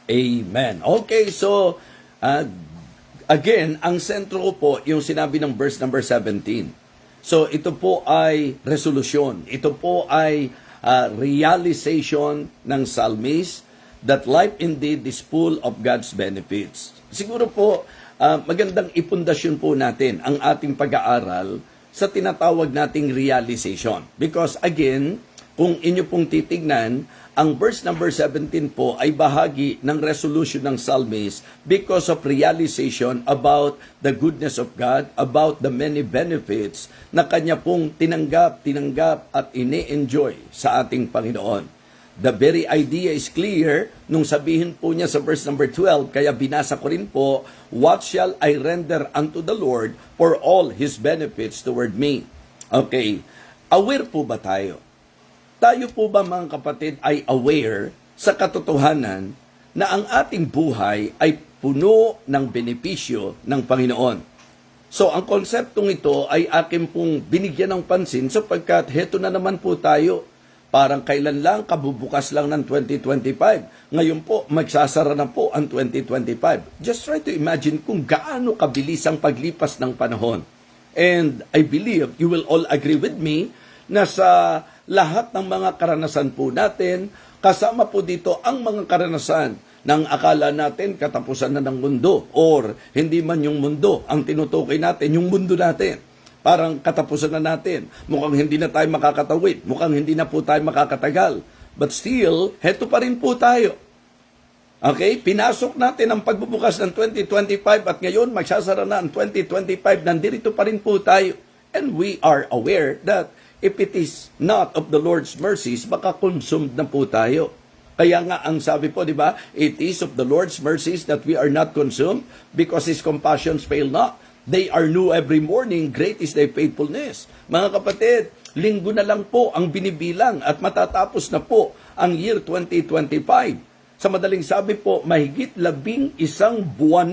Amen. Okay, so again, ang sentro ko po yung sinabi ng verse number 17. So ito po ay resolution. Ito po ay realization ng psalmist that life indeed is full of God's benefits. Siguro po, magandang ipundasyon po natin ang ating pag-aaral sa tinatawag nating realization. Because again, kung inyo pong titignan, ang verse number 17 po ay bahagi ng resolution ng psalmist because of realization about the goodness of God, about the many benefits na kanya pong tinanggap at ini-enjoy sa ating Panginoon. The very idea is clear nung sabihin po niya sa verse number 12, kaya binasa ko rin po, "What shall I render unto the Lord for all His benefits toward me?" Okay, aware po ba tayo? Tayo po ba mga kapatid ay aware sa katotohanan na ang ating buhay ay puno ng benepisyo ng Panginoon? So ang konseptong ito ay akin pong binigyan ng pansin sapagkat heto na naman po tayo. Parang kailan lang, kabubukas lang ng 2025. Ngayon po, magsasara na po ang 2025. Just try to imagine kung gaano kabilis ang paglipas ng panahon. And I believe you will all agree with me na sa lahat ng mga karanasan po natin, kasama po dito ang mga karanasan ng akala natin katapusan na ng mundo or hindi man yung mundo ang tinutukoy natin, yung mundo natin. Parang katapusan na natin. Mukhang hindi na tayo makakatawid. Mukhang hindi na po tayo makakatagal. But still, heto pa rin po tayo. Okay? Pinasok natin ang pagbubukas ng 2025 at ngayon magsasara na ang 2025. Nandito pa rin po tayo. And we are aware that if it is not of the Lord's mercies, baka consumed na po tayo. Kaya nga ang sabi po, di ba? It is of the Lord's mercies that we are not consumed because His compassions fail not. They are new every morning, great is thy faithfulness. Mga kapatid, linggo na lang po ang binibilang at matatapos na po ang year 2025. Sa madaling sabi po, mahigit 11 buwan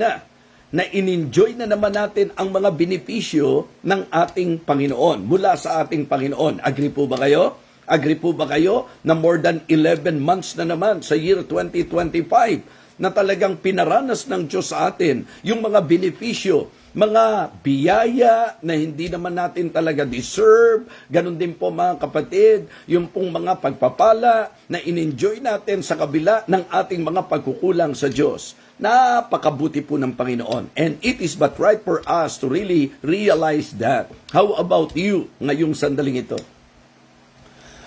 na in-enjoy na naman natin ang mga benepisyo ng ating Panginoon, mula sa ating Panginoon. Agree po ba kayo? Agree po ba kayo na more than 11 months na naman sa year 2025 na talagang pinaranas ng Diyos sa atin yung mga benepisyo, mga biyaya na hindi naman natin talaga deserve. Ganon din po mga kapatid, yung pong mga pagpapala na in-enjoy natin sa kabila ng ating mga pagkukulang sa Diyos. Napakabuti po ng Panginoon. And it is but right for us to really realize that. How about you ngayong sandaling ito?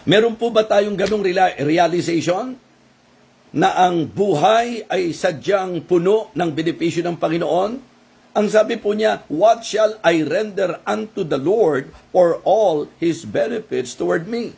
Meron po ba tayong ganong realization na ang buhay ay sadyang puno ng benepisyo ng Panginoon? Ang sabi po niya, "What shall I render unto the Lord for all His benefits toward me?"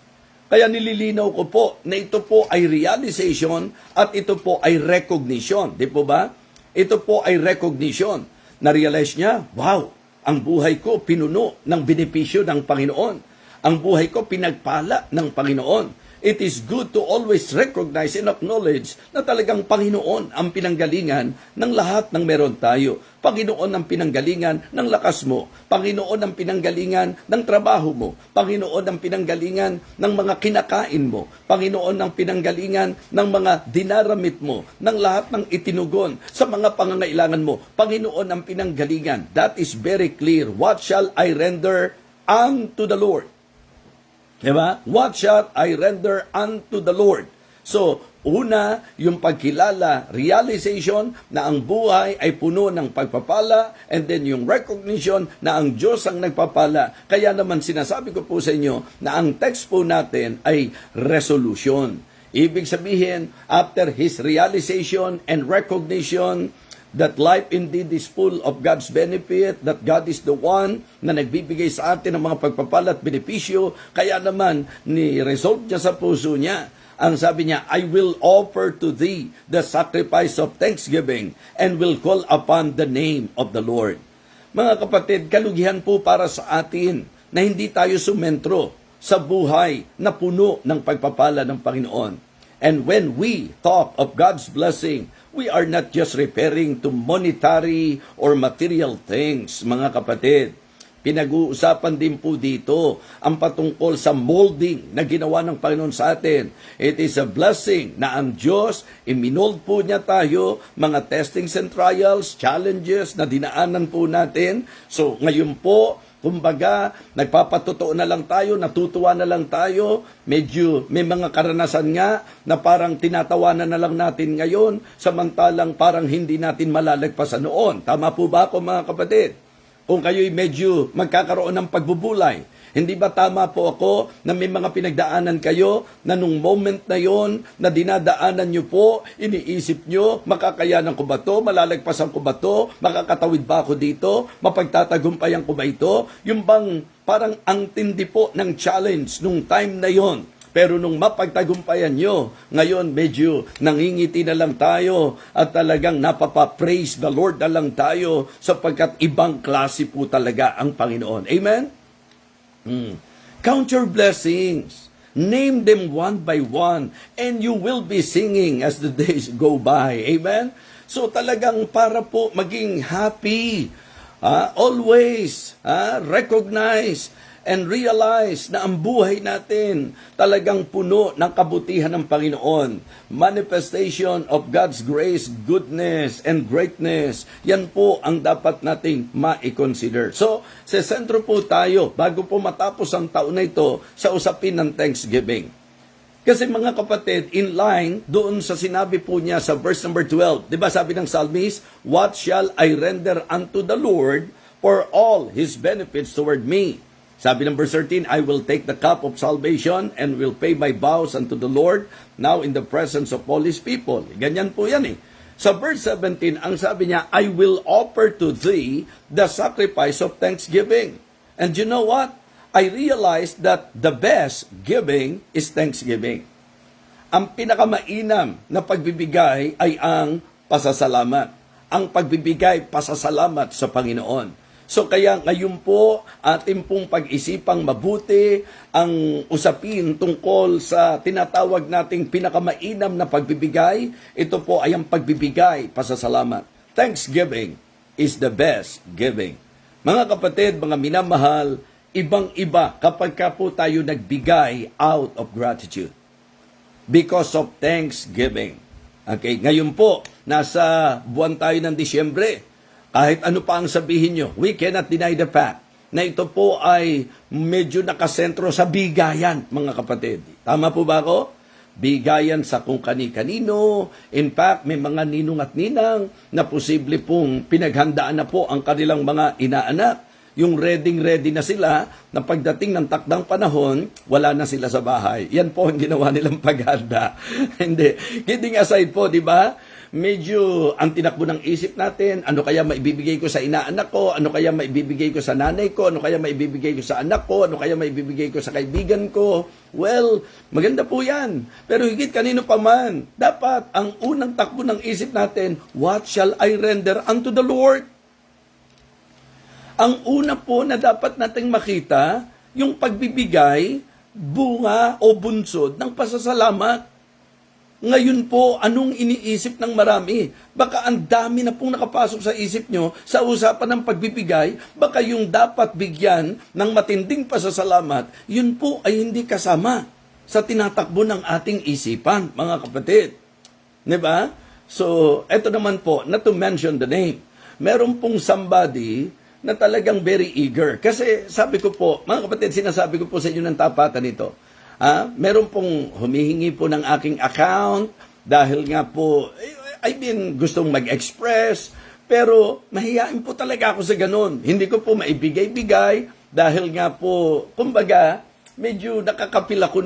Kaya nililinaw ko po na ito po ay realization at ito po ay recognition. Di po ba? Ito po ay recognition. Na-realize niya, wow, ang buhay ko pinuno ng benepisyo ng Panginoon. Ang buhay ko pinagpala ng Panginoon. It is good to always recognize and acknowledge na talagang Panginoon ang pinanggalingan ng lahat ng meron tayo. Panginoon ang pinanggalingan ng lakas mo. Panginoon ang pinanggalingan ng trabaho mo. Panginoon ang pinanggalingan ng mga kinakain mo. Panginoon ang pinanggalingan ng mga dinaramit mo, ng lahat ng itinugon sa mga pangangailangan mo. Panginoon ang pinanggalingan. That is very clear. What shall I render unto the Lord? Diba? What shall I render unto the Lord? So, una, yung pagkilala, realization na ang buhay ay puno ng pagpapala, and then yung recognition na ang Diyos ang nagpapala. Kaya naman sinasabi ko po sa inyo na ang text po natin ay resolution. Ibig sabihin, after his realization and recognition that life indeed is full of God's benefit, that God is the one na nagbibigay sa atin ng mga pagpapala at benepisyo, kaya naman ni-resolve niya sa puso niya. Ang sabi niya, "I will offer to thee the sacrifice of thanksgiving and will call upon the name of the Lord." Mga kapatid, kalugihan po para sa atin na hindi tayo sumentro sa buhay na puno ng pagpapala ng Panginoon. And when we talk of God's blessing, we are not just referring to monetary or material things, mga kapatid. Pinag-uusapan din po dito ang patungkol sa molding na ginawa ng Panginoon sa atin. It is a blessing na ang Diyos, iminold po niya tayo, mga testings and trials, challenges na dinaanan po natin. So ngayon po, kumbaga, nagpapatotoo na lang tayo, natutuwa na lang tayo, medyo may mga karanasan nga na parang tinatawanan na lang natin ngayon, samantalang parang hindi natin malalagpasan noon. Tama po ba ako mga kapatid? Kung kayo'y medyo magkakaroon ng pagbubulay, hindi ba tama po ako na may mga pinagdaanan kayo na nung moment na yon na dinadaanan nyo po, iniisip nyo, makakayanan ko ba to, malalagpasan ko ba to, makakatawid ba ako dito, mapagtatagumpayan ko ba ito? Yung bang parang ang tindi po ng challenge nung time na yon. Pero nung mapagtagumpayan nyo, ngayon medyo nangingiti na lang tayo at talagang napapa-praise the Lord na lang tayo sapagkat ibang klase po talaga ang Panginoon. Amen? Count your blessings. Name them one by one and you will be singing as the days go by. Amen? So talagang para po maging happy, always recognize and realize na ang buhay natin talagang puno ng kabutihan ng Panginoon. Manifestation of God's grace, goodness, and greatness. Yan po ang dapat nating ma-consider. So, sa sentro po tayo, bago po matapos ang taon na ito, sa usapin ng Thanksgiving. Kasi mga kapatid, in line doon sa sinabi po niya sa verse number 12, di ba sabi ng psalmist, "What shall I render unto the Lord for all His benefits toward me?" Sabi ng verse 13, "I will take the cup of salvation and will pay my vows unto the Lord now in the presence of all His people." Ganyan po yan eh. Sa verse 17, ang sabi niya, "I will offer to thee the sacrifice of thanksgiving." And you know what? I realized that the best giving is thanksgiving. Ang pinakamainam na pagbibigay ay ang pasasalamat. Ang pagbibigay, pasasalamat sa Panginoon. So kaya ngayon po, ating pong pag-isipang mabuti ang usapin tungkol sa tinatawag nating pinakamainam na pagbibigay. Ito po ay ang pagbibigay, pasasalamat. Thanksgiving is the best giving. Mga kapatid, mga minamahal, ibang-iba kapag ka po tayo nagbigay out of gratitude. Because of thanksgiving. Okay, ngayon po, nasa buwan tayo ng Disyembre. Kahit ano pa ang sabihin nyo, we cannot deny the fact na ito po ay medyo nakasentro sa bigayan, mga kapatid. Tama po ba ako? Bigayan sa kung kani-kanino. In fact, may mga ninong at ninang na posible pong pinaghandaan na po ang kanilang mga inaanak. Yung ready na sila na pagdating ng takdang panahon, wala na sila sa bahay. Yan po ang ginawa nilang paghanda. Hindi. Kidding aside po, di ba? Medyo ang tinakbo ng isip natin, ano kaya maibibigay ko sa inaanak ko, ano kaya maibibigay ko sa nanay ko, ano kaya maibibigay ko sa anak ko, ano kaya maibibigay ko sa kaibigan ko. Well, maganda po yan. Pero higit kanino pa man, dapat ang unang takbo ng isip natin, what shall I render unto the Lord? Ang una po na dapat nating makita, yung pagbibigay, bunga o bunsod ng pasasalamat. Ngayon po, anong iniisip ng marami? Baka ang dami na pong nakapasok sa isip nyo sa usapan ng pagbibigay, baka yung dapat bigyan ng matinding pasasalamat, yun po ay hindi kasama sa tinatakbo ng ating isipan, mga kapatid. Diba? So, eto naman po, not to mention the name, meron pong somebody na talagang very eager. Kasi sabi ko po, mga kapatid, sinasabi ko po sa inyo ng tapatan ito, meron pong humihingi po ng aking account dahil nga po, gustong mag-express, pero mahihain po talaga ako sa ganun. Hindi ko po maibigay-bigay dahil nga po, kumbaga, medyo nakakapil ako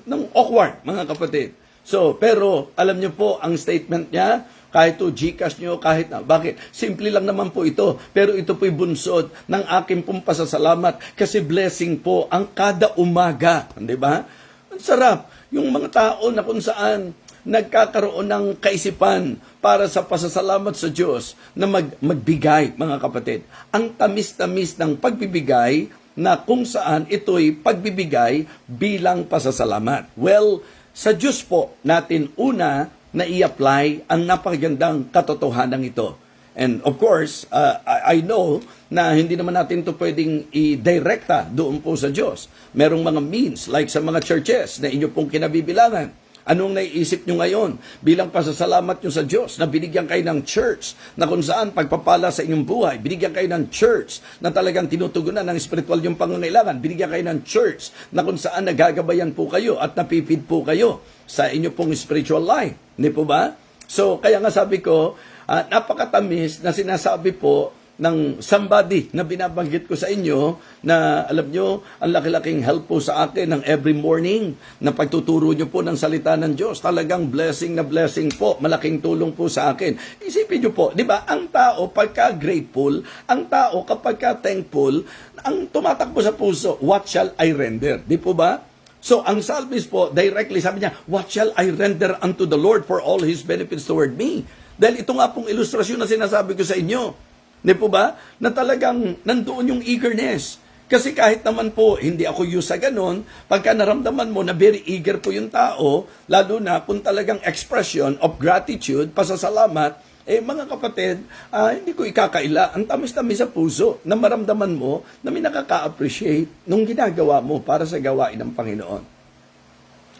ng awkward, mga kapatid. So, pero alam niyo po, ang statement niya, kahit to Gcash nyo, kahit na. Bakit? Simple lang naman po ito. Pero ito po'y bunsod ng aking pong pasasalamat kasi blessing po ang kada umaga. Di ba? Ang sarap. Yung mga tao na kung saan nagkakaroon ng kaisipan para sa pasasalamat sa Diyos na magbigay, mga kapatid. Ang tamis-tamis ng pagbibigay na kung saan ito'y pagbibigay bilang pasasalamat. Well, sa Diyos po natin una na i-apply ang napakagandang katotohanan ito. And of course, I know na hindi naman natin to pwedeng i-direkta doon po sa Diyos. Merong mga means, like sa mga churches na inyo pong kinabibilangan. Anong naiisip nyo ngayon bilang pasasalamat nyo sa Diyos na binigyan kayo ng church na kung saan pagpapala sa inyong buhay, binigyan kayo ng church na talagang tinutugunan ng spiritual yung pangangailangan, binigyan kayo ng church na kung saan nagagabayan po kayo at napipid po kayo sa inyo pong spiritual life. Hindi po ba? So, kaya nga sabi ko, napakatamis na sinasabi po ng somebody na binabanggit ko sa inyo na alam nyo, ang laki-laking help po sa akin ng every morning na pagtuturo nyo po ng salita ng Diyos. Talagang blessing na blessing po. Malaking tulong po sa akin. Isipin nyo po, di ba, ang tao pagka grateful, ang tao kapag thankful, ang tumatakbo sa puso, what shall I render? Di po ba? So, ang psalmist po, directly sabi niya, what shall I render unto the Lord for all His benefits toward me? Dahil ito nga pong ilustrasyon na sinasabi ko sa inyo. Di po ba? Na talagang nandoon yung eagerness. Kasi kahit naman po, hindi ako use sa ganun, pagka naramdaman mo na very eager po yung tao, lalo na kung talagang expression of gratitude, pasasalamat, mga kapatid, hindi ko ikakaila. Ang tamis-tamis sa puso na maramdaman mo na may nakaka-appreciate nung ginagawa mo para sa gawain ng Panginoon.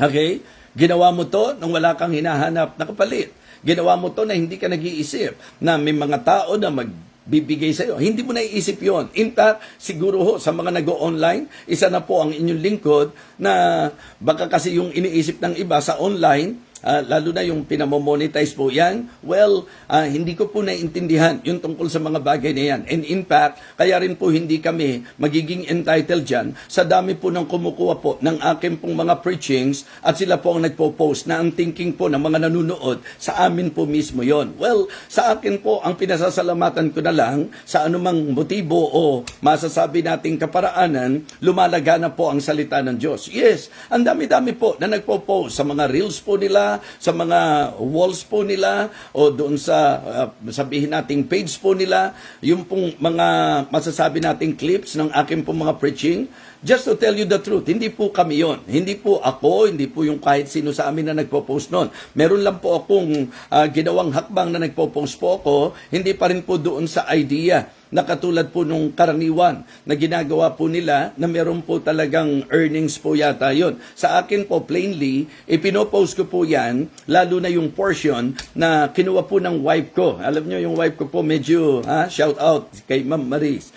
Okay? Ginawa mo to nung wala kang hinahanap na kapalit. Ginawa mo to na hindi ka nag-iisip na may mga tao na magbibigay sa iyo. Hindi mo naiisip yon. In fact, siguro ho, sa mga nag-online, isa na po ang inyong lingkod na baka kasi yung iniisip ng iba sa online, lalo na yung pinamomonetize po yan, well, hindi ko po naiintindihan yung tungkol sa mga bagay na yan. And in fact, kaya rin po hindi kami magiging entitled dyan sa dami po ng kumukuha po ng aking pong mga preachings at sila po ang nagpo-post na ang thinking po ng mga nanunood sa amin po mismo yon. Well, sa akin po, ang pinasasalamatan ko na lang sa anumang motibo o masasabi nating kaparaanan, lumalaga na po ang salita ng Diyos. Yes, ang dami-dami po na nagpo-post sa mga reels po nila, sa mga walls po nila o doon sa sabihin nating page po nila, yung pong mga masasabi nating clips ng aking pong mga preaching. Just to tell you the truth, hindi po kami yon. Hindi po ako, hindi po yung kahit sino sa amin na nagpo-post noon. Meron lang po akong ginawang hakbang na nagpo-post po ako, hindi pa rin po doon sa idea na katulad po nung karaniwan na ginagawa po nila na meron po talagang earnings po yata yon. Sa akin po, plainly, ipinopost ko po yan, lalo na yung portion na kinuha po ng wife ko. Alam nyo, yung wife ko po medyo, shout out kay Ma'am Maris.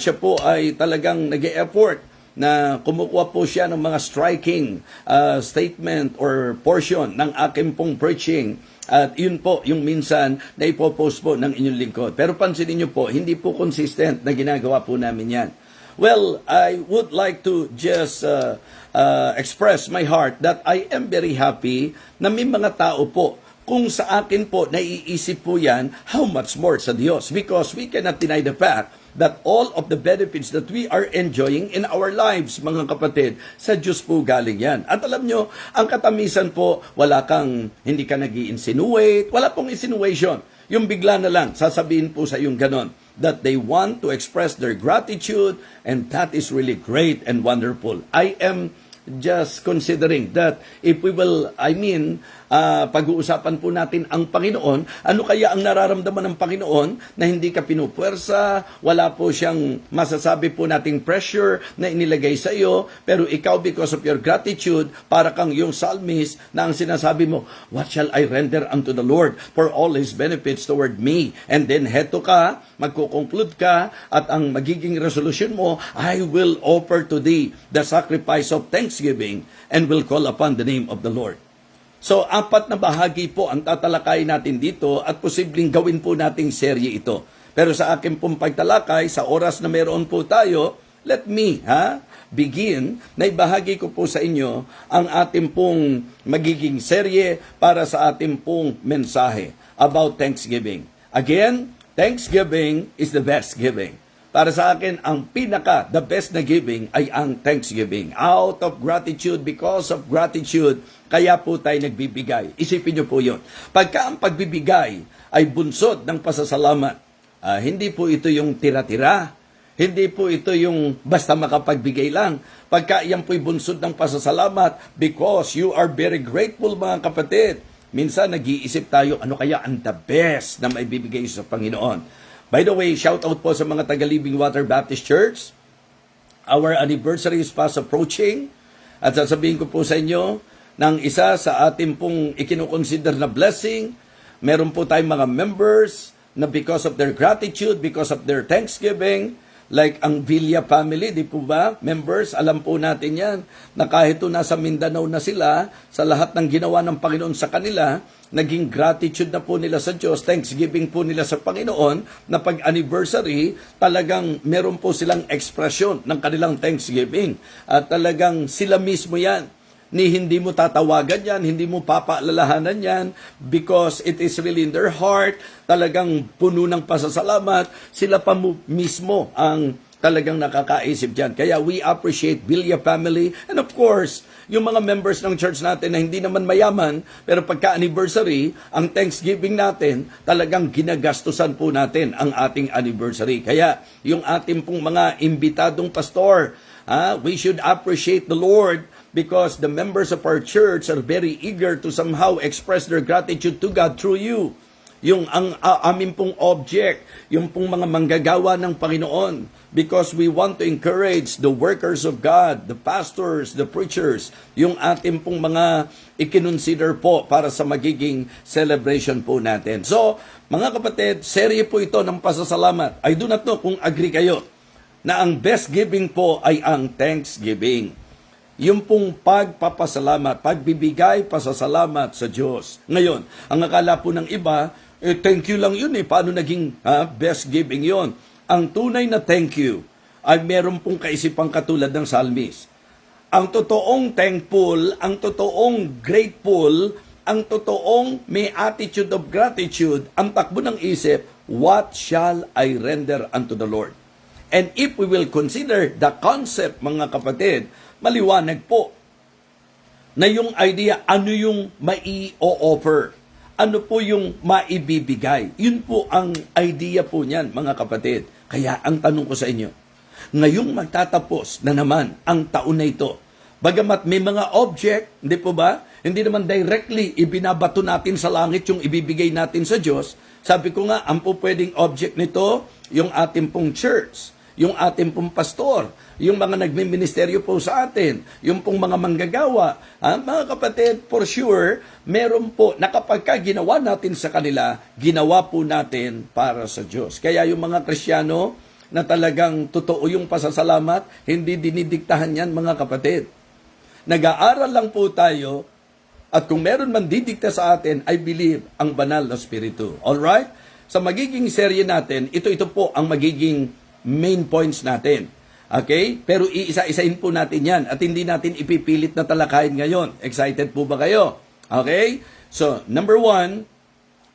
Siya po ay talagang nag-e-effort na kumukuha po siya ng mga striking statement or portion ng aking pong preaching. At yun po, yung minsan na ipopost po ng inyong lingkod. Pero pansinin nyo po, hindi po consistent na ginagawa po namin yan. Well, I would like to just express my heart that I am very happy na may mga tao po, kung sa akin po naiisip po yan, how much more sa Diyos? Because we cannot deny the fact that all of the benefits that we are enjoying in our lives, mga kapatid, sa Diyos po galing yan. At alam nyo, ang katamisan po, hindi ka nag-i-insinuate, wala pong insinuation. Yung bigla na lang, sasabihin po sa yung ganon, that they want to express their gratitude, and that is really great and wonderful. I am just considering that if we will, pag-uusapan po natin ang Panginoon, ano kaya ang nararamdaman ng Panginoon na hindi ka pinupwersa, wala po siyang masasabi po nating pressure na inilagay sa iyo, pero ikaw because of your gratitude, para kang yung psalmist na ang sinasabi mo, what shall I render unto the Lord for all His benefits toward me? And then heto ka, magkukonclude ka, at ang magiging resolution mo, I will offer to thee the sacrifice of thanksgiving and will call upon the name of the Lord. So, 4 na bahagi po ang tatalakay natin dito at posibleng gawin po nating serye ito. Pero sa akin pong pagtalakay, sa oras na meron po tayo, let me begin na ibahagi ko po sa inyo ang ating pong magiging serye para sa ating pong mensahe about Thanksgiving. Again, Thanksgiving is the best giving. Para sa akin, ang the best na giving ay ang Thanksgiving. Out of gratitude, because of gratitude, kaya po tayo nagbibigay. Isipin nyo po yun. Pagka ang pagbibigay ay bunsod ng pasasalamat, hindi po ito yung tira-tira. Hindi po ito yung basta makapagbigay lang. Pagka yan po'y bunsod ng pasasalamat, because you are very grateful, mga kapatid, minsan nag-iisip tayo, ano kaya ang the best na maibibigay sa Panginoon. By the way, shout out po sa mga taga Living Water Baptist Church. Our anniversary is fast approaching. At sasabihin ko po sa inyo, ng isa sa ating pong ikinukonsider na blessing, meron po tayong mga members na because of their gratitude, because of their thanksgiving, like ang Villa family, di po ba? Members, alam po natin yan, na kahit po nasa Mindanao na sila, sa lahat ng ginawa ng Panginoon sa kanila, naging gratitude na po nila sa Diyos, thanksgiving po nila sa Panginoon, na pag-anniversary, talagang meron po silang ekspresyon ng kanilang thanksgiving. At talagang sila mismo yan. Hindi mo tatawagan yan, hindi mo papaalalahanan yan because it is really in their heart, talagang puno ng pasasalamat, sila pa mismo ang talagang nakakaisip dyan. Kaya we appreciate Villa family and of course, yung mga members ng church natin na hindi naman mayaman, pero pagka-anniversary, ang Thanksgiving natin, talagang ginagastusan po natin ang ating anniversary. Kaya yung ating pong mga imbitadong pastor, we should appreciate the Lord because the members of our church are very eager to somehow express their gratitude to God through you. Yung amin pong object, yung pong mga manggagawa ng Panginoon, because we want to encourage the workers of God, the pastors, the preachers, yung ating pong mga ikinonsider po para sa magiging celebration po natin. So, mga kapatid, serye po ito ng pasasalamat. I do not know kung agree kayo na ang best giving po ay ang thanksgiving. Yung pong pagpapasalamat, pagbibigay pasasalamat sa Diyos. Ngayon, ang akala po ng iba, thank you lang yun paano naging best giving yon? Ang tunay na thank you ay meron pong kaisipang katulad ng psalmist. Ang totoong thankful, ang totoong grateful, ang totoong may attitude of gratitude, ang takbo ng isip, what shall I render unto the Lord? And if we will consider the concept, mga kapatid, maliwanag po na yung idea, ano yung mai-o-offer, ano po yung maibibigay. Yun po ang idea po niyan, mga kapatid. Kaya ang tanong ko sa inyo, ngayong magtatapos na naman ang taon na ito, bagamat may mga object, hindi po ba? Hindi naman directly ibinabato natin sa langit yung ibibigay natin sa Diyos. Sabi ko nga, ang po pwedeng object nito, yung ating pong church, yung ating pong pastor, yung mga nagmi-ministeryo po sa atin, yung pong mga manggagawa. Mga kapatid, for sure, meron po na kapag ginawa natin sa kanila, ginawa po natin para sa Diyos. Kaya yung mga Kristiyano na talagang totoo yung pasasalamat, hindi dinidiktahan yan, mga kapatid. Nag-aaral lang po tayo at kung meron man didikta sa atin, I believe ang banal na Espiritu. Alright? Sa magiging serye natin, ito po ang magiging main points natin. Okay? Pero iisa-isahin po natin yan at hindi natin ipipilit na talakayin ngayon. Excited po ba kayo? Okay? So, number 1,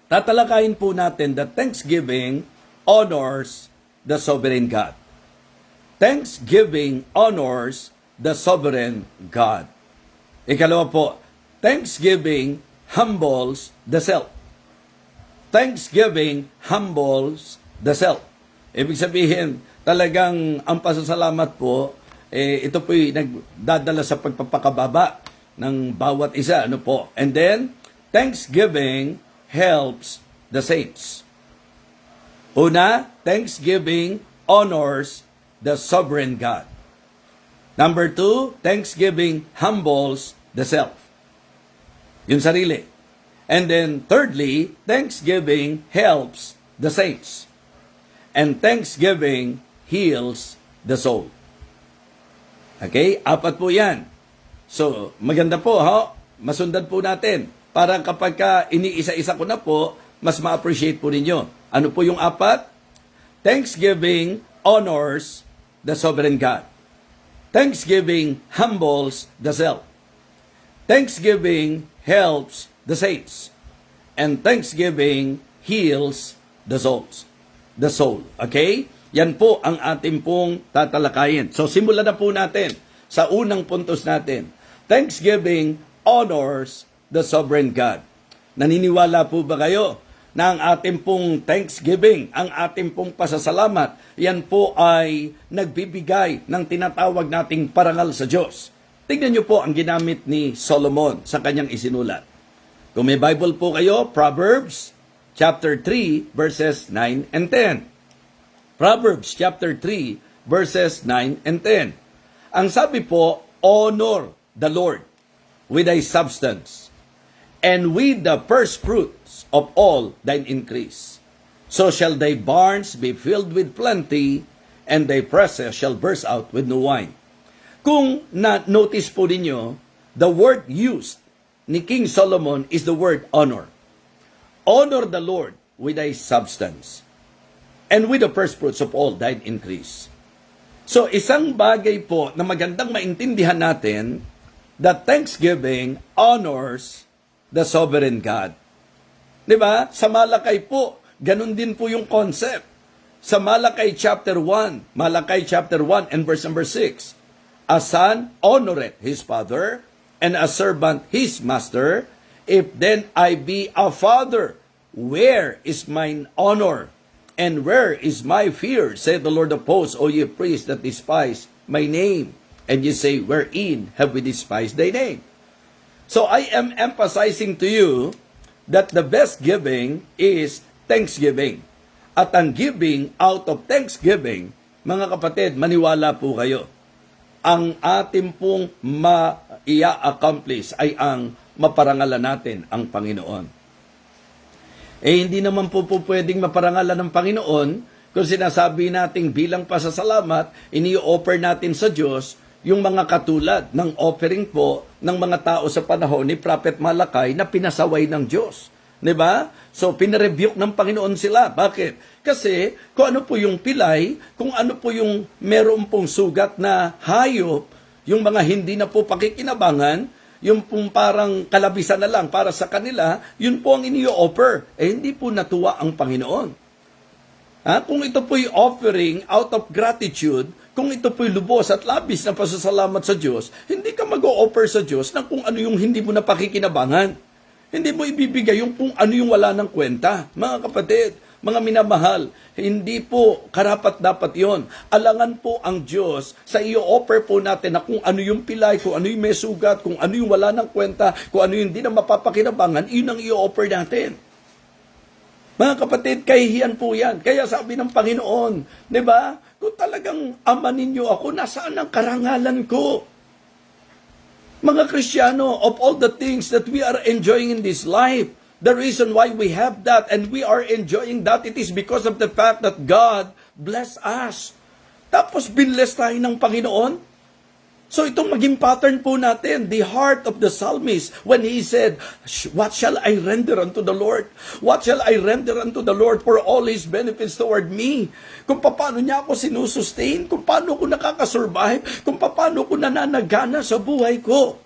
tatalakayin po natin that Thanksgiving honors the sovereign God. Thanksgiving honors the sovereign God. Ikalawa po, Thanksgiving humbles the self. Thanksgiving humbles the self. Ibig sabihin, talagang ang pasasalamat po, ito po'y nagdadala sa pagpapakababa ng bawat isa. Ano po? And then, Thanksgiving helps the saints. Una, Thanksgiving honors the sovereign God. Number 2, Thanksgiving humbles the self. Yung sarili. And then, thirdly, Thanksgiving helps the saints. And Thanksgiving heals the soul. Okay? 4 po yan. So, maganda po, masundan po natin. Para kapag iniisa-isa ko na po, mas ma-appreciate po ninyo. Ano po yung 4? Thanksgiving honors the sovereign God. Thanksgiving humbles the self. Thanksgiving helps the saints. And Thanksgiving heals the souls. The soul. Okay? Yan po ang ating pong tatalakayin. So, simulan na po natin sa unang puntos natin. Thanksgiving honors the sovereign God. Naniniwala po ba kayo na ang ating pong Thanksgiving, ang ating pong pasasalamat, yan po ay nagbibigay ng tinatawag nating parangal sa Diyos? Tingnan niyo po ang ginamit ni Solomon sa kanyang isinulat. Kung may Bible po kayo, Proverbs chapter 3 verses 9 and 10. Proverbs chapter 3 verses 9 and 10. Ang sabi po, honor the Lord with thy substance, and with the first fruits of all thine increase. So shall thy barns be filled with plenty, and thy presses shall burst out with new wine. Kung na-notice po ninyo, the word used ni King Solomon is the word honor. Honor the Lord with thy substance, and with the first fruits of all thine increase. So, isang bagay po na magandang maintindihan natin, that Thanksgiving honors the sovereign God. Diba? Sa Malakay po, ganun din po yung concept. Sa Malakay chapter 1 and verse number 6, a son honoreth his father, and a servant his master. If then I be a father, where is mine honor? And where is my fear, said the Lord of hosts, O ye priests that despise my name? And ye say, wherein have we despised thy name? So I am emphasizing to you that the best giving is thanksgiving. At ang giving out of thanksgiving, mga kapatid, maniwala po kayo, ang ating pong ma-ia-accomplish ay ang maparangalan natin ang Panginoon. Hindi naman po pwedeng maparangalan ng Panginoon kung sinasabi nating bilang pasasalamat, ini-offer natin sa Diyos yung mga katulad ng offering po ng mga tao sa panahon ni Prophet Malakay na pinasaway ng Diyos. Diba? So, pinarebuke ng Panginoon sila. Bakit? Kasi, kung ano po yung pilay, kung ano po yung meron pong sugat na hayop, yung mga hindi na po pakikinabangan, yung pong parang kalabisan na lang para sa kanila, yun po ang ini-offer. Hindi po natuwa ang Panginoon. Kung ito po'y offering out of gratitude, kung ito po'y lubos at labis na pasasalamat sa Diyos, hindi ka mag-o-offer sa Diyos ng kung ano yung hindi mo na pakikinabangan. Hindi mo ibibigay yung kung ano yung wala ng kwenta. Mga kapatid, mga minamahal, hindi po karapat-dapat yon. Alangan po ang Diyos sa i-offer po natin na kung ano yung pilay, kung ano yung may sugat, kung ano yung wala ng kwenta, kung ano yung hindi na mapapakinabangan, yun ang i-offer natin. Mga kapatid, kahihiyan po yan. Kaya sabi ng Panginoon, di ba? Kung talagang ama ninyo ako, nasaan ang karangalan ko? Mga Kristiyano, of all the things that we are enjoying in this life, the reason why we have that and we are enjoying that, it is because of the fact that God bless us. Tapos binless tayo ng Panginoon. So itong maging pattern po natin, the heart of the psalmist, when he said, what shall I render unto the Lord? What shall I render unto the Lord for all His benefits toward me? Kung paano niya ako sinusustain, kung paano ko nakakasurvive, kung paano ko nananagana sa buhay ko.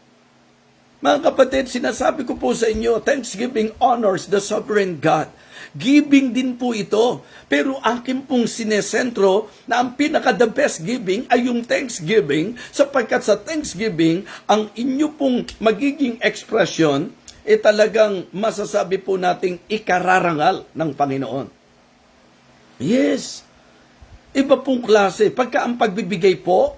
Mga kapatid, sinasabi ko po sa inyo, Thanksgiving honors the sovereign God. Giving din po ito. Pero akin pong sinesentro na ang pinaka-the best giving ay yung Thanksgiving, sapagkat sa Thanksgiving, ang inyo pong magiging expression ay talagang masasabi po nating ikararangal ng Panginoon. Yes. Iba pong klase. Pagka ang pagbibigay po,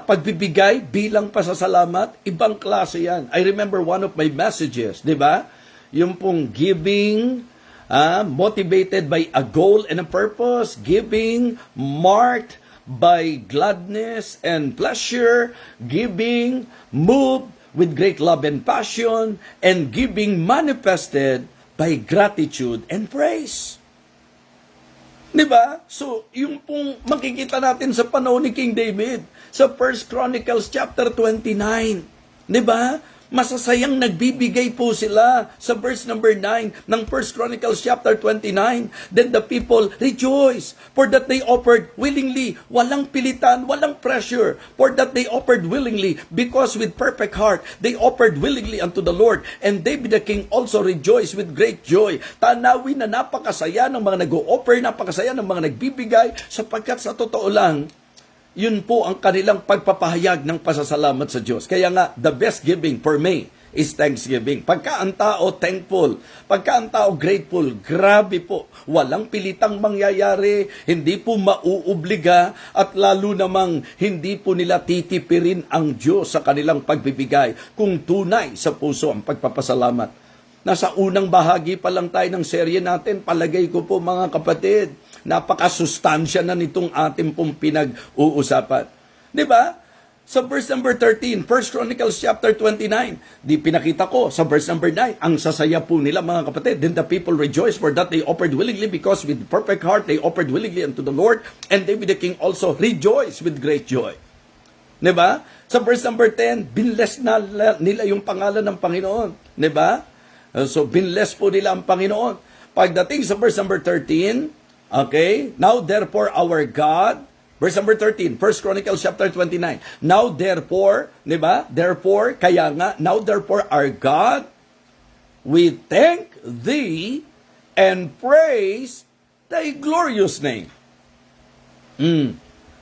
pagbibigay bilang pasasalamat, ibang klase yan. I remember one of my messages, di ba? Yung pong giving, motivated by a goal and a purpose, giving marked by gladness and pleasure, giving moved with great love and passion, and giving manifested by gratitude and praise. Diba? So, yung pong makikita natin sa panahon ni King David, sa 1 Chronicles chapter 29. Diba? Masasayang nagbibigay po sila sa verse number 9 ng 1 Chronicles chapter 29. Then the people rejoice, for that they offered willingly, walang pilitan, walang pressure, for that they offered willingly, because with perfect heart they offered willingly unto the Lord. And David the king also rejoiced with great joy. Tanawin na napakasaya ng mga nag-o-offer, napakasaya ng mga nagbibigay, sapagkat sa totoo lang, yun po ang kanilang pagpapahayag ng pasasalamat sa Diyos. Kaya nga, the best giving for me is thanksgiving. Pagka ang tao thankful, pagka ang tao grateful, grabe po, walang pilitang mangyayari, hindi po mauobliga, at lalo namang hindi po nila titipirin ang Diyos sa kanilang pagbibigay kung tunay sa puso ang pagpapasalamat. Nasa unang bahagi pa lang tayo ng serye natin. Palagay ko po mga kapatid, napakasustansya na nitong ating pong pinag-uusapan. Di ba? Sa verse number 13, 1 Chronicles chapter 29, di pinakita ko sa verse number 9, ang sasaya po nila mga kapatid. Then the people rejoiced for that they offered willingly, because with perfect heart they offered willingly unto the Lord, and David the king also rejoiced with great joy. Diba? Sa verse number 10, binless na nila yung pangalan ng Panginoon. Diba? So, binless po nila ang Panginoon. Pagdating sa verse number 13, okay, now therefore our God, verse number 13, 1 Chronicles chapter 29, now therefore, diba? Therefore, kaya nga, now therefore our God, we thank thee and praise thy glorious name.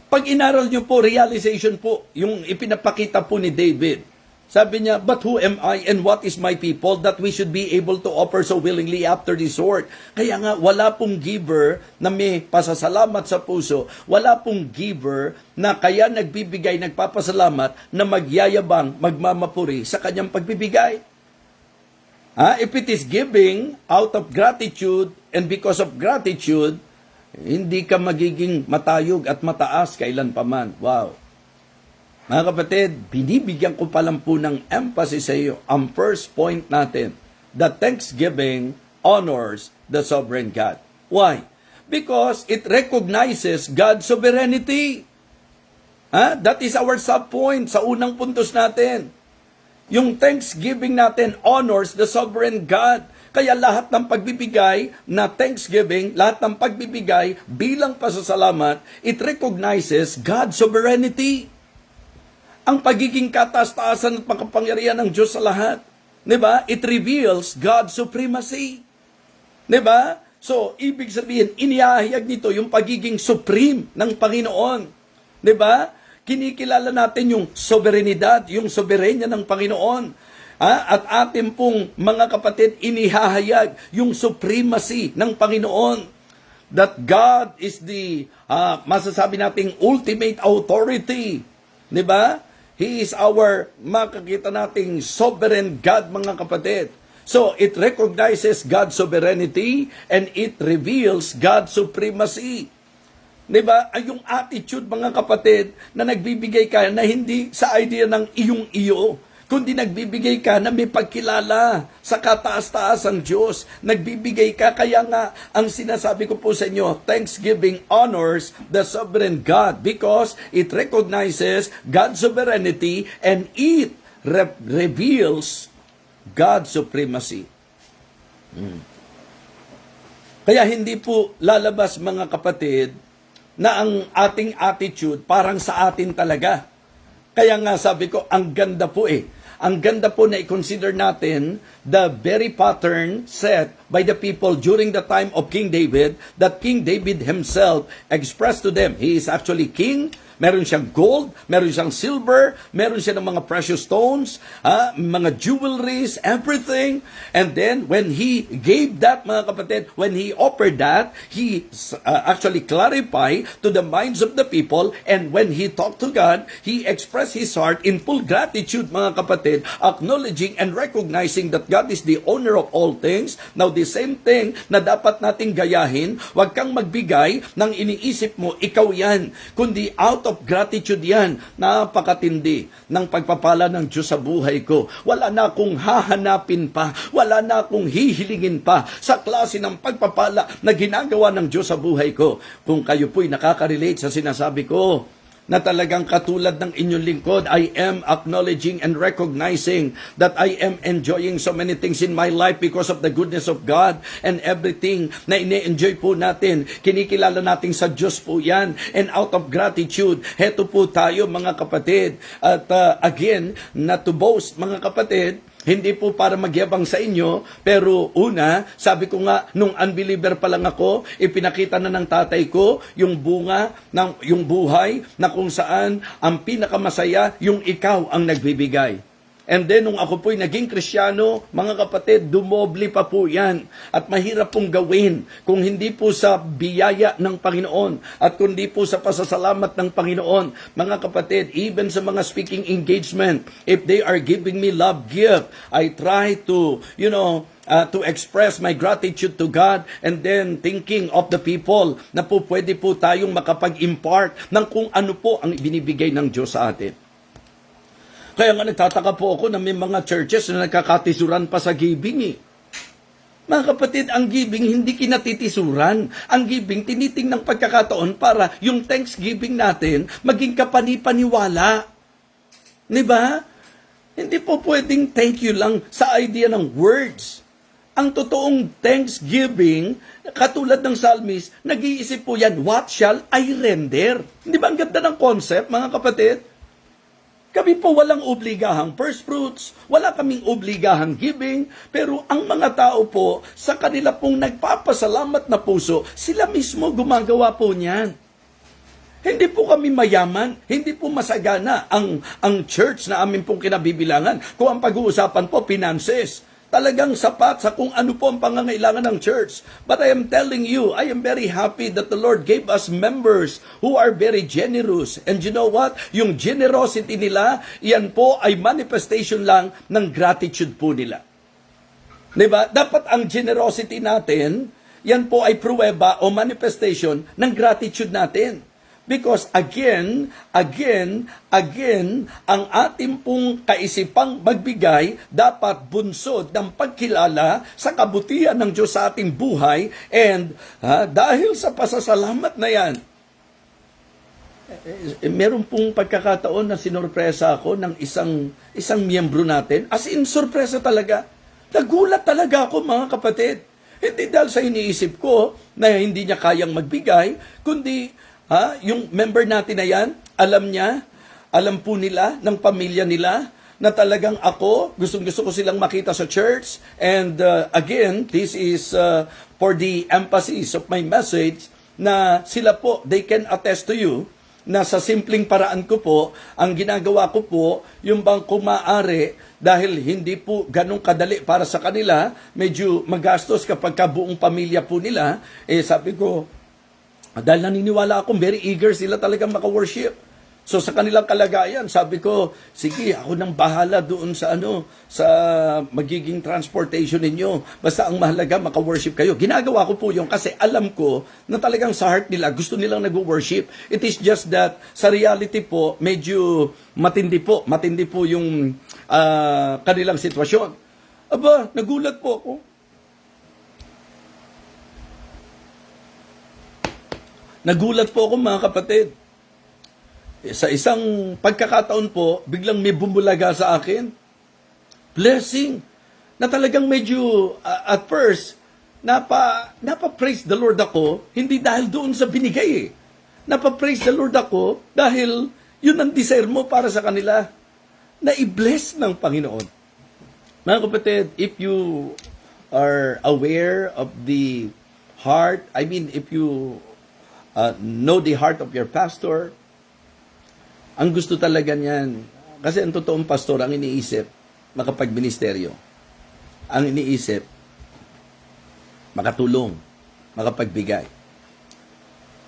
Pag inaral nyo po, realization po, yung ipinapakita po ni David. Sabi niya, but who am I and what is my people that we should be able to offer so willingly after this sort? Kaya nga, wala pong giver na may pasasalamat sa puso. Wala pong giver na kaya nagbibigay, nagpapasalamat na magyayabang, magmamapuri sa kanyang pagbibigay. If it is giving out of gratitude and because of gratitude, hindi ka magiging matayog at mataas kailan paman. Wow. Mga kapatid, binibigyan ko pa lang po ng emphasis sa iyo ang first point natin, that thanksgiving honors the sovereign God. Why? Because it recognizes God's sovereignty. That is our sub-point sa unang puntos natin. Yung thanksgiving natin honors the sovereign God. Kaya lahat ng pagbibigay na thanksgiving, lahat ng pagbibigay bilang pasasalamat, it recognizes God's sovereignty. Ang pagiging kataas-taasan at makapangyarihan ng Diyos sa lahat. Diba? It reveals God's supremacy. Diba? So, ibig sabihin, inihahayag nito yung pagiging supreme ng Panginoon. Diba? Kinikilala natin yung soberenidad, yung soberenya ng Panginoon. At atin pong mga kapatid, inihahayag yung supremacy ng Panginoon. That God is the, masasabi nating ultimate authority. Diba? He is our, makakita nating sovereign God, mga kapatid. So, it recognizes God's sovereignty and it reveals God's supremacy. Diba? Ay yung attitude, mga kapatid, na nagbibigay ka na hindi sa idea ng iyong-iyo, kundi nagbibigay ka na may pagkilala sa kataas-taasang Diyos. Nagbibigay ka, kaya nga, ang sinasabi ko po sa inyo, thanksgiving honors the sovereign God because it recognizes God's sovereignty and it reveals God's supremacy. Kaya hindi po lalabas, mga kapatid, na ang ating attitude parang sa atin talaga. Kaya nga sabi ko, ang ganda po Ang ganda po na i-consider natin the very pattern set by the people during the time of King David, that King David himself expressed to them. He is actually king. Meron siyang gold, meron siyang silver, meron siya ng mga precious stones, mga jewelries, everything. And then, when he gave that, mga kapatid, when he offered that, he actually clarified to the minds of the people, and when he talked to God, he expressed his heart in full gratitude, mga kapatid, acknowledging and recognizing that God is the owner of all things. Now, the same thing na dapat nating gayahin, huwag kang magbigay ng iniisip mo, ikaw yan, kundi out of gratitude yan. Napakatindi ng pagpapala ng Diyos sa buhay ko. Wala na akong hahanapin pa. Wala na akong hihilingin pa sa klase ng pagpapala na ginagawa ng Diyos sa buhay ko. Kung kayo po'y nakaka-relate sa sinasabi ko, na talagang katulad ng inyong lingkod, I am acknowledging and recognizing that I am enjoying so many things in my life because of the goodness of God, and everything na ine-enjoy po natin, kinikilala natin sa Diyos po yan, and out of gratitude, heto po tayo, mga kapatid. At again, not to boast, mga kapatid, hindi po para magyabang sa inyo, pero una, sabi ko nga, nung unbeliever pa lang ako, ipinakita na ng tatay ko yung bunga, yung buhay, na kung saan ang pinakamasaya, yung ikaw ang nagbibigay. And then, nung ako po'y naging Kristiyano, mga kapatid, dumoble pa po yan. At mahirap pong gawin kung hindi po sa biyaya ng Panginoon at kundi po sa pasasalamat ng Panginoon. Mga kapatid, even sa mga speaking engagement, if they are giving me love gift, I try to, to express my gratitude to God, and then thinking of the people na po pwede po tayong makapag-impart ng kung ano po ang binibigay ng Diyos sa atin. Kaya nga nagtataka po ako na may mga churches na nagkakatisuran pa sa giving eh. Mga kapatid, ang giving hindi kinatitisuran. Ang giving, tiniting ng pagkakataon para yung thanksgiving natin maging kapani-paniwala. Diba? Hindi po pwedeng thank you lang sa idea ng words. Ang totoong thanksgiving, katulad ng psalmist, nag-iisip po yan, what shall I render? Hindi ba ang ganda ng concept, mga kapatid? Kami po walang obligahang first fruits, wala kaming obligahang giving, pero ang mga tao po, sa kanila pong nagpapasalamat na puso, sila mismo gumagawa po niyan. Hindi po kami mayaman, hindi po masagana ang church na amin pong kinabibilangan. Kung ang pag-uusapan po, finances, talagang sapat sa kung ano po ang pangangailangan ng church. But I am telling you, I am very happy that the Lord gave us members who are very generous. And you know what? Yung generosity nila, yan po ay manifestation lang ng gratitude po nila. Diba? Dapat ang generosity natin, yan po ay pruweba o manifestation ng gratitude natin. Because again, ang ating pong kaisipang magbigay dapat bunsod ng pagkilala sa kabutihan ng Diyos sa ating buhay, and dahil sa pasasalamat na yan, meron pong pagkakataon na sinurpresa ako ng isang miyembro natin. As in, sorpresa talaga. Nagulat talaga ako, mga kapatid. Hindi dahil sa iniisip ko na hindi niya kayang magbigay, kundi yung member natin na yan, alam po nila, ng pamilya nila, na talagang ako, gusto ko silang makita sa church. And again, this is for the emphasis of my message, na sila po, they can attest to you, na sa simpleng paraan ko po, ang ginagawa ko po, yung bang kumaari, dahil hindi po ganong kadali para sa kanila, medyo magastos kapag buong pamilya po nila, sabi ko, dahil naniniwala akong very eager sila talagang maka-worship. So sa kanilang kalagayan, sabi ko, sige, ako nang bahala doon sa sa magiging transportation ninyo. Basta ang mahalaga, maka-worship kayo. Ginagawa ko po yun kasi alam ko na talagang sa heart nila, gusto nilang nag-worship. It is just that sa reality po, medyo matindi po yung kanilang sitwasyon. Aba, nagulat po ako. Nagulat po ako, mga kapatid. Sa isang pagkakataon po, biglang may bumulaga sa akin. Blessing. Na talagang medyo, at first, napa-praise the Lord ako, hindi dahil doon sa binigay eh. Napa-praise the Lord ako dahil yun ang desire mo para sa kanila. Na i-bless ng Panginoon. Mga kapatid, if you are aware of the heart, I mean, if you know the heart of your pastor, ang gusto talaga niyan, kasi ang totoong pastor, ang iniisip, makapagministeryo. Ang iniisip, makatulong, makapagbigay.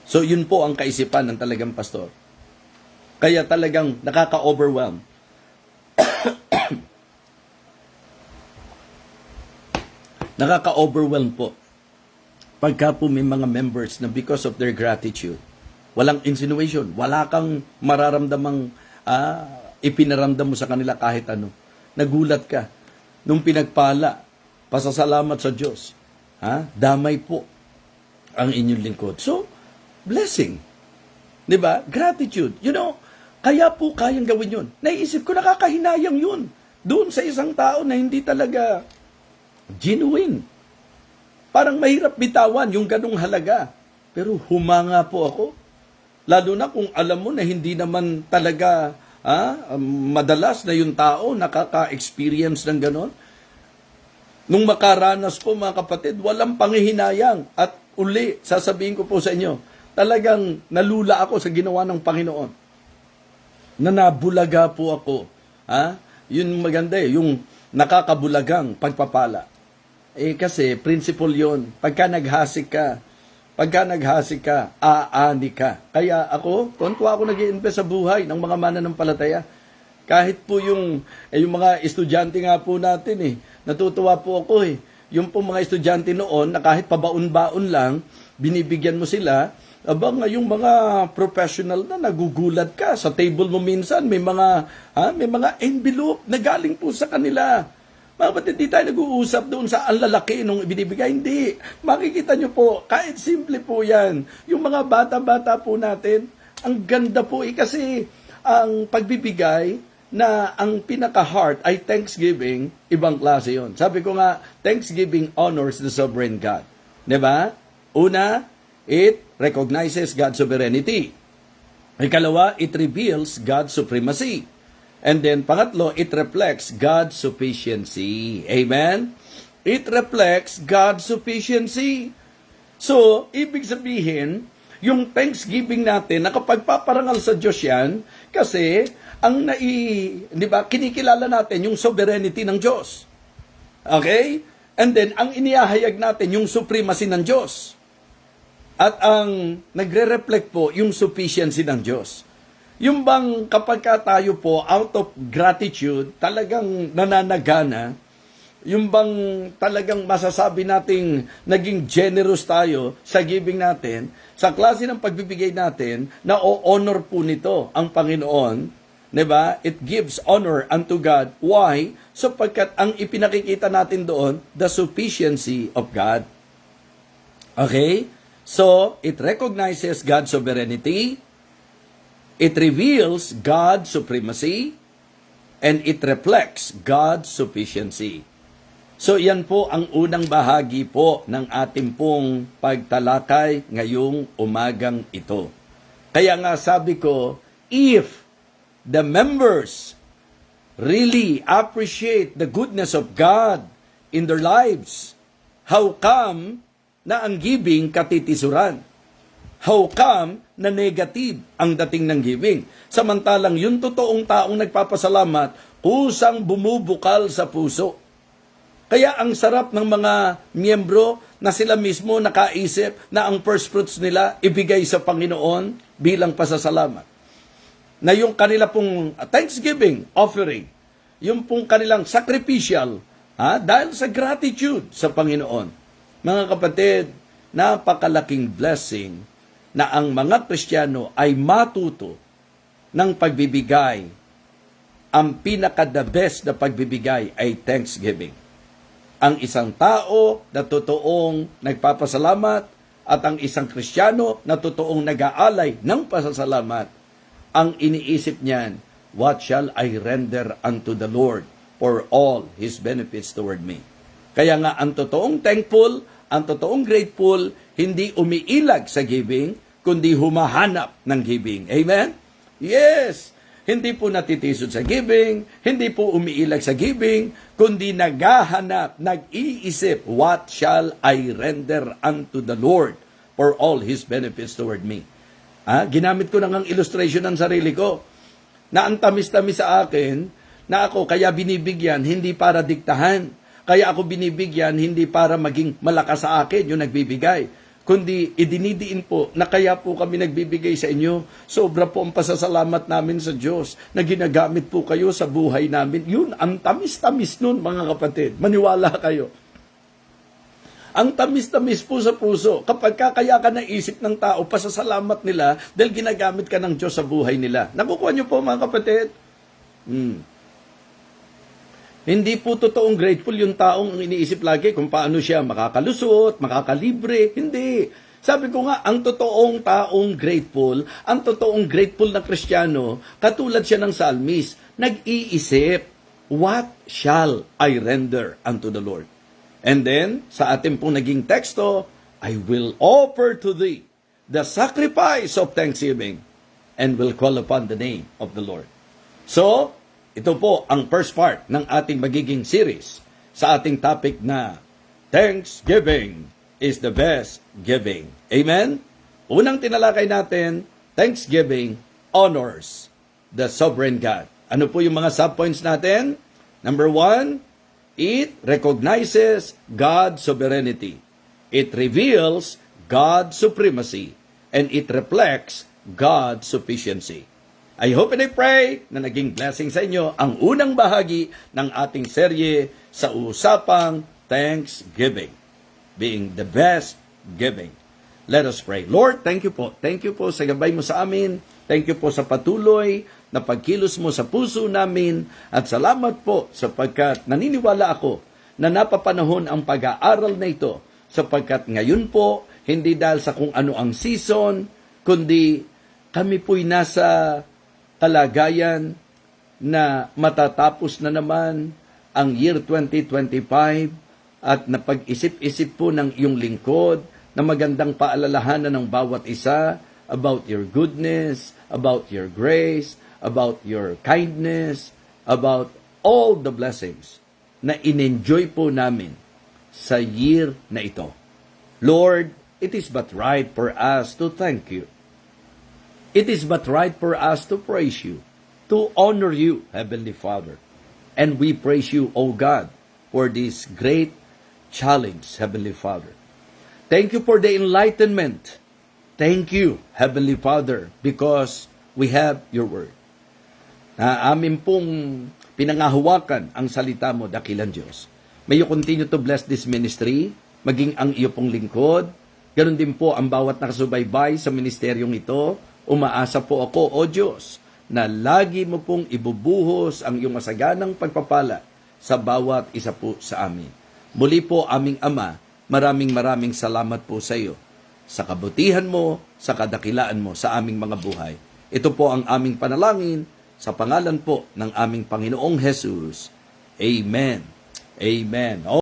So, yun po ang kaisipan ng talagang pastor. Kaya talagang nakaka-overwhelm. Nakaka-overwhelm po. Pagka po may mga members na because of their gratitude, walang insinuation, wala kang mararamdamang ipinaramdam mo sa kanila kahit ano. Nagulat ka. Nung pinagpala, pasasalamat sa Diyos. Damay po ang inyong lingkod. So, blessing. Diba? Gratitude. You know, kaya po kayang gawin yun. Naiisip ko, nakakahinayang yun. Doon sa isang tao na hindi talaga genuine. Parang mahirap bitawan yung ganong halaga. Pero humanga po ako. Lalo na kung alam mo na hindi naman talaga madalas na yung tao nakaka-experience ng ganon. Nung makaranas po, mga kapatid, walang panghihinayang. At uli, sasabihin ko po sa inyo, talagang nalula ako sa ginawa ng Panginoon. Nanabulaga po ako. Yun maganda yung nakakabulagang pagpapala. Kasi principle yon. Pagka naghasik ka, aani ka. Kaya ako, tuwa ako nag-i-invest sa buhay ng mga mananampalataya. Kahit po yung mga estudyante nga po natin natutuwa po ako yung po mga estudyante noon na kahit pabaon-baon lang, binibigyan mo sila. Aba, ngayong mga professional na nagugulat ka sa table mo minsan, may mga envelope na galing po sa kanila. Mga kapatid, di tayo nag-uusap doon sa ang lalaki nung binibigay. Hindi. Makikita nyo po, kahit simple po yan. Yung mga bata-bata po natin, ang ganda po kasi ang pagbibigay na ang pinaka-heart ay thanksgiving, ibang klase yon. Sabi ko nga, thanksgiving honors the sovereign God. Diba? Una, it recognizes God's sovereignty. Ikalawa, it reveals God's supremacy. And then, pangatlo, it reflects God's sufficiency. Amen? It reflects God's sufficiency. So, ibig sabihin, yung thanksgiving natin, nakapagpaparangal sa Diyos yan, kasi, di ba, kinikilala natin yung sovereignty ng Diyos. Okay? And then, ang inihahayag natin, yung supremacy ng Diyos. At ang nagre-reflect po, yung sufficiency ng Diyos. Yung bang kapag tayo po, out of gratitude, talagang nananagana, yung bang talagang masasabi nating naging generous tayo sa giving natin, sa klase ng pagbibigay natin, na o-honor po nito ang Panginoon, diba? It gives honor unto God. Why? Sapagkat ang ipinakikita natin doon, the sufficiency of God. Okay? So, it recognizes God's sovereignty, it reveals God's supremacy, and it reflects God's sufficiency. So, yan po ang unang bahagi po ng ating pong pagtalakay ngayong umagang ito. Kaya nga sabi ko, if the members really appreciate the goodness of God in their lives, how come na ang giving katitisuran? How come na negative ang dating ng giving? Samantalang yung totoong taong nagpapasalamat, kusang bumubukal sa puso. Kaya ang sarap ng mga miyembro na sila mismo nakaisip na ang first fruits nila ibigay sa Panginoon bilang pasasalamat. Na yung kanila pong thanksgiving offering, yung pong kanilang sacrificial, dahil sa gratitude sa Panginoon. Mga kapatid, napakalaking blessing na ang mga Kristiyano ay matuto ng pagbibigay. Ang pinaka-the best na pagbibigay ay thanksgiving. Ang isang tao na totoong nagpapasalamat at ang isang Kristiyano na totoong nag-aalay ng pasasalamat, ang iniisip niyan, what shall I render unto the Lord for all His benefits toward me? Kaya nga ang totoong thankful, ang totoong grateful, hindi umiilag sa giving, kundi humahanap ng giving. Amen? Yes! Hindi po natitisod sa giving, hindi po umiilag sa giving, kundi naghahanap, nag-iisip, what shall I render unto the Lord for all His benefits toward me? Ginamit ko nang illustration ng sarili ko, na ang tamis-tamis sa akin, na ako kaya binibigyan, hindi para diktahan. Kaya ako binibigyan, hindi para maging malakas sa akin yung nagbibigay, kundi idinidiin po na kaya po kami nagbibigay sa inyo. Sobra po ang pasasalamat namin sa Diyos na ginagamit po kayo sa buhay namin. Yun, ang tamis-tamis nun, mga kapatid. Maniwala kayo. Ang tamis-tamis po sa puso. Kapag kaya ka naisip ng tao, pasasalamat nila dahil ginagamit ka ng Diyos sa buhay nila. Nakukuha niyo po, mga kapatid? Hindi po totoong grateful yung taong iniisip lagi kung paano siya makakalusot, makakalibre. Hindi. Sabi ko nga, ang totoong taong grateful, ang totoong grateful na Kristiyano, katulad siya ng psalmist, nag-iisip, what shall I render unto the Lord? And then, sa ating pong naging teksto, I will offer to thee the sacrifice of thanksgiving and will call upon the name of the Lord. So, ito po ang first part ng ating magiging series sa ating topic na Thanksgiving is the best giving. Amen? Unang tinalakay natin, Thanksgiving honors the sovereign God. Ano po yung mga subpoints natin? Number 1, it recognizes God's sovereignty. It reveals God's supremacy. And it reflects God's sufficiency. I hope and I pray na naging blessing sa inyo ang unang bahagi ng ating serye sa usapang thanksgiving, being the best giving. Let us pray. Lord, thank you po. Thank you po sa gabay mo sa amin. Thank you po sa patuloy na pagkilos mo sa puso namin. At salamat po sapagkat naniniwala ako na napapanahon ang pag-aaral na ito. Sapagkat ngayon po, hindi dahil sa kung ano ang season, kundi kami po'y nasa kalagayan na matatapos na naman ang year 2025 at napag-isip-isip po ng iyong lingkod na magandang paalalahanan ng bawat isa about your goodness, about your grace, about your kindness, about all the blessings na in-enjoy po namin sa year na ito. Lord, it is but right for us to thank you. It is but right for us to praise you, to honor you, Heavenly Father. And we praise you, O God, for this great challenge, Heavenly Father. Thank you for the enlightenment. Thank you, Heavenly Father, because we have your word. Na amin pong pinangahawakan ang salita mo, dakilang Diyos. May you continue to bless this ministry, maging ang iyo pong lingkod. Ganon din po ang bawat nakasubaybay sa ministeryong ito. Umaasa po ako, O Diyos, na lagi mo pong ibubuhos ang iyong masaganang pagpapala sa bawat isa po sa amin. Muli po, aming Ama, maraming salamat po sa iyo sa kabutihan mo, sa kadakilaan mo sa aming mga buhay. Ito po ang aming panalangin sa pangalan po ng aming Panginoong Jesus. Amen. Amen.